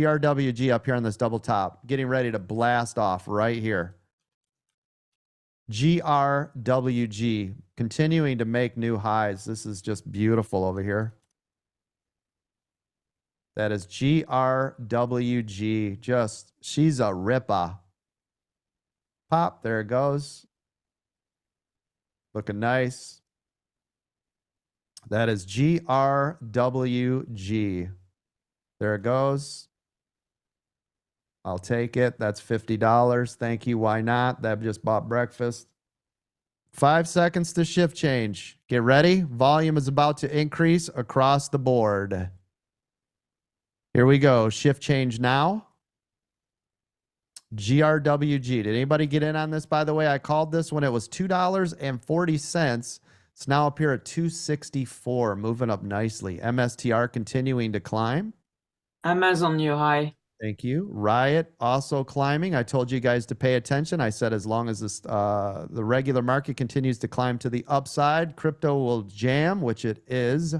GRWG up here on this double top, getting ready to blast off right here. GRWG, continuing to make new highs. This is just beautiful over here. That is GRWG. Just, she's a ripper. Pop, there it goes. Looking nice. That is GRWG. There it goes. I'll take it. That's $50. Thank you. Why not? That just bought breakfast. 5 seconds to shift change. Get ready. Volume is about to increase across the board. Here we go. Shift change now. GRWG. Did anybody get in on this, by the way? I called this when it was $2.40. It's now up here at $2.64, moving up nicely. MSTR continuing to climb. Amazon new high. Thank you. Riot also climbing. I told you guys to pay attention. I said as long as this the regular market continues to climb to the upside, crypto will jam, which it is.